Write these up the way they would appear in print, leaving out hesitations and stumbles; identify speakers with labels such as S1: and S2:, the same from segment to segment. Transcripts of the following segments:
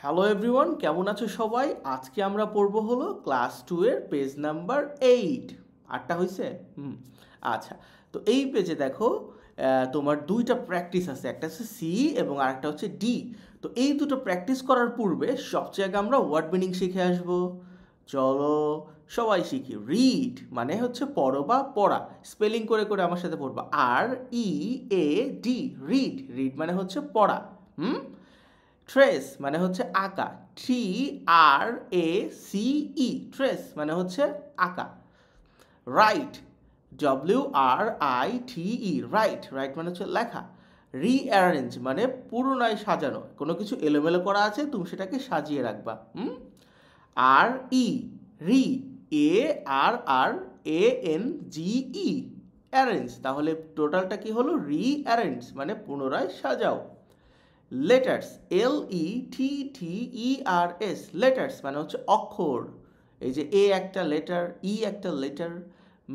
S1: Hello everyone, কেমন আছো সবাই? আজকে আমরা পড়ব হলো ক্লাস 2 এর পেজ নাম্বার 8। 8টা হয়েছে? আচ্ছা, তো এই পেজে দেখো তোমার দুইটা প্র্যাকটিস আছে, একটা হচ্ছে সি এবং আরেকটা হচ্ছে ডি। তো এই দুটো প্র্যাকটিস করার পূর্বে সবচেয়ে আগে আমরা ওয়ার্ড মিনিং শিখে আসবো। চলো সবাই শিখি। রিড মানে হচ্ছে পড়ো বা পড়া, স্পেলিং করে করে আমার সাথে পড়বা। READ, read. রিড মানে হচ্ছে পড়া। ট্রেস মানে হচ্ছে আঁকা। TRACE, ট্রেস মানে হচ্ছে আঁকা। Right, WRITE, right. রাইট মানে হচ্ছে লেখা। রিঅ্যারেঞ্জ মানে পুনরায় সাজানো, কোনো কিছু এলোমেলো করা আছে তুমি সেটাকে সাজিয়ে রাখবা। RE, রি, ARRANGE, অ্যারেঞ্জ। তাহলে টোটালটা কি হলো? রিঅ্যারেঞ্জ মানে পুনরায় সাজাও। লেটার্স, LETTERS, লেটার্স মানে হচ্ছে অক্ষর। এই যে এ একটা লেটার, ই একটা লেটার।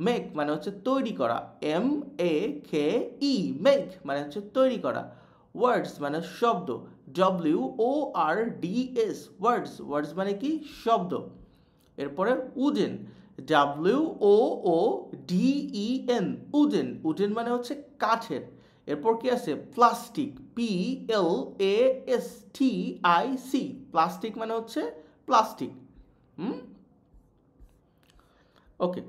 S1: মেক মানে হচ্ছে তৈরি করা, MAKE, মেক মানে হচ্ছে তৈরি করা। ওয়ার্ডস মানে শব্দ, WORDS, ওয়ার্ডস। ওয়ার্ডস মানে কি? শব্দ। এরপরে উডেন, WOODEN, উডেন। উডেন মানে হচ্ছে কাঠের। এরপর কি আছে? প্লাস্টিক, PLASTIC, প্লাস্টিক মানে হচ্ছে প্লাস্টিক। ওকে,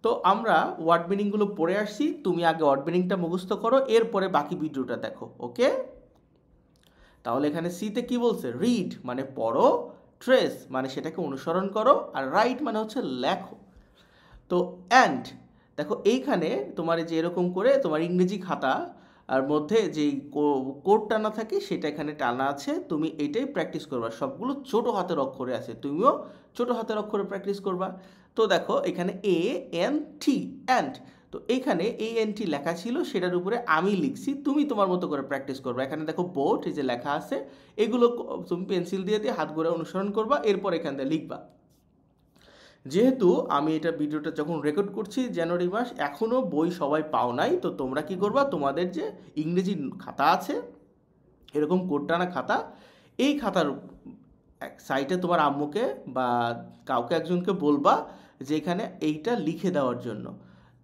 S1: তো আমরা ওয়ার্ড মিনিংগুলো পড়ে আসছি। তুমি আগে ওয়ার্ড মিনিংটা মুখস্থ করো, এরপরে বাকি ভিডিওটা দেখো। ওকে, তাহলে এখানে সিতে কি বলছে? রিড মানে পড়ো, ট্রেস মানে সেটাকে অনুসরণ করো, আর রাইট মানে হচ্ছে লেখো। তো অ্যান্ড দেখো এইখানে তোমার যে এরকম করে তোমার ইংরেজি খাতা আর মধ্যে যেই কোড টানা থাকে সেটা এখানে টানা আছে, তুমি এইটাই প্র্যাকটিস করবা। সবগুলো ছোট হাতের অক্ষরে আছে, তুমিও ছোট হাতের অক্ষরে প্র্যাকটিস করবা। তো দেখো এখানে ANT, অ্যান্ড। তো এইখানে ANT লেখা ছিল, সেটার উপরে আমি লিখছি, তুমি তোমার মতো করে প্র্যাকটিস করবা। এখানে দেখো বোর্ড, এই যে লেখা আছে, এগুলো তুমি পেন্সিল দিয়ে দিয়ে হাত ঘুরে অনুসরণ করবা, এরপর এখান থেকে লিখবা। যেহেতু আমি এটা ভিডিওটা যখন রেকর্ড করছি জানুয়ারি মাস, এখনও বই সবাই পাও নাই, তো তোমরা কি করবা? তোমাদের যে ইংরেজি খাতা আছে, এরকম কোড টানা খাতা, এই খাতার সাইটে তোমার আম্মুকে বা কাউকে একজনকে বলবা যে এখানে এইটা লিখে দেওয়ার জন্য।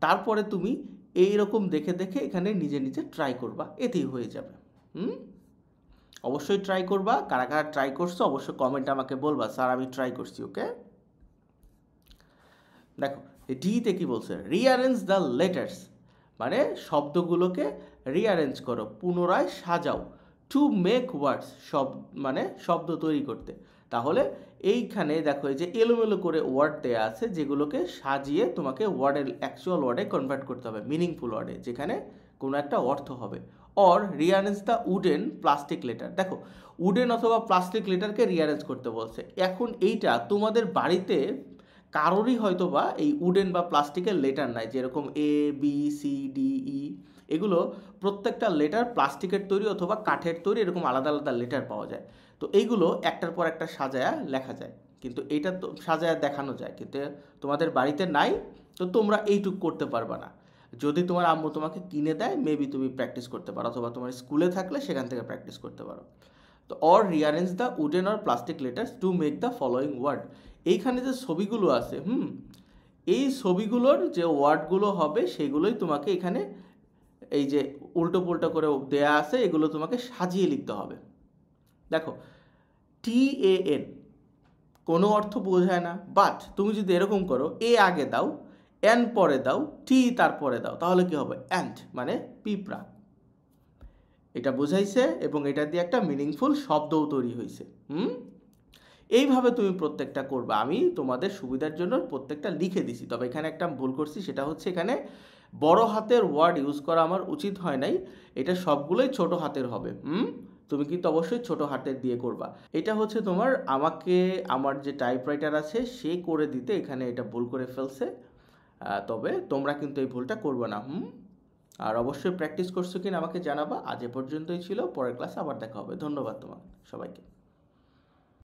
S1: তারপরে তুমি এইরকম দেখে দেখে এখানে নিজে নিজে ট্রাই করবা, এতেই হয়ে যাবে। অবশ্যই ট্রাই করবা। কারা কারা ট্রাই করছো অবশ্যই কমেন্টে আমাকে বলবা, স্যার আমি ট্রাই করছি। ওকে, দেখো ডিতে কি বলছে? রিঅ্যারেঞ্জ দ্য লেটার্স মানে শব্দগুলোকে রিঅ্যারেঞ্জ করো, পুনরায় সাজাও। টু মেক ওয়ার্ডস, মানে শব্দ তৈরি করতে। তাহলে এইখানে দেখো এই যে এলোমেলো করে ওয়ার্ড দেওয়া আছে, যেগুলোকে সাজিয়ে তোমাকে ওয়ার্ডের অ্যাকচুয়াল ওয়ার্ডে কনভার্ট করতে হবে, মিনিংফুল ওয়ার্ডে, যেখানে কোনো একটা অর্থ হবে। Or rearrange the wooden plastic letter. দেখো উডেন অথবা প্লাস্টিক লেটারকে রিঅ্যারেঞ্জ করতে বলছে। এখন এইটা তোমাদের বাড়িতে কারোরই হয়তো বা এই উডেন বা প্লাস্টিকের লেটার নাই, যেরকম ABCDE, এগুলো প্রত্যেকটা লেটার প্লাস্টিকের তৈরি অথবা কাঠের তৈরি, এরকম আলাদা আলাদা লেটার পাওয়া যায়। তো এইগুলো একটার পর একটা সাজায়া লেখা যায়, কিন্তু এটা তো সাজায়া দেখানো যায়, কিন্তু তোমাদের বাড়িতে নাই, তো তোমরা এইটুক করতে পারবা না। যদি তোমার আম্মু তোমাকে কিনে দেয়, মেবি তুমি প্র্যাকটিস করতে পারো, অথবা তোমার স্কুলে থাকলে সেখান থেকে প্র্যাকটিস করতে পারো। তো or rearrange the wooden or plastic letters to make the following word. এইখানে যে ছবিগুলো আছে, এই ছবিগুলোর যে ওয়ার্ডগুলো হবে সেগুলোই তোমাকে এখানে এই যে উল্টো পুল্টো করে দেয়া আছে, এগুলো তোমাকে সাজিয়ে লিখতে হবে। দেখো TAN কোনো অর্থ বোঝায় না, বাট তুমি যদি এরকম করো, এ আগে দাও, এন পরে দাও, টি তারপরে দাও, তাহলে কি হবে? অ্যান্ট মানে পিঁপড়া। এটা বোঝাইছে এবং এটা দিয়ে একটা মিনিংফুল শব্দও তৈরি হয়েছে। এইভাবে তুমি প্রত্যেকটা করবা। আমি তোমাদের সুবিধার জন্য প্রত্যেকটা লিখে দিছি, তবে এখানে একটা ভুল করছি, সেটা হচ্ছে এখানে বড় হাতের ওয়ার্ড ইউজ করা আমার উচিত হয় নাই, এটা সবগুলোই ছোট হাতের হবে। তুমি কিন্তু অবশ্যই ছোট হাতের দিয়ে করবা। এটা হচ্ছে তোমার আমাকে আমার যে টাইপরাইটার আছে সে করে দিতে এখানে এটা ভুল করে ফেলছে, তবে তোমরা কিন্তু এই ভুলটা করবে না। আর অবশ্যই প্র্যাকটিস করছো কিনা আমাকে জানাবা। আজ এ পর্যন্তই ছিল, পরের ক্লাসে আবার দেখা হবে। ধন্যবাদ তোমাকে সবাইকে।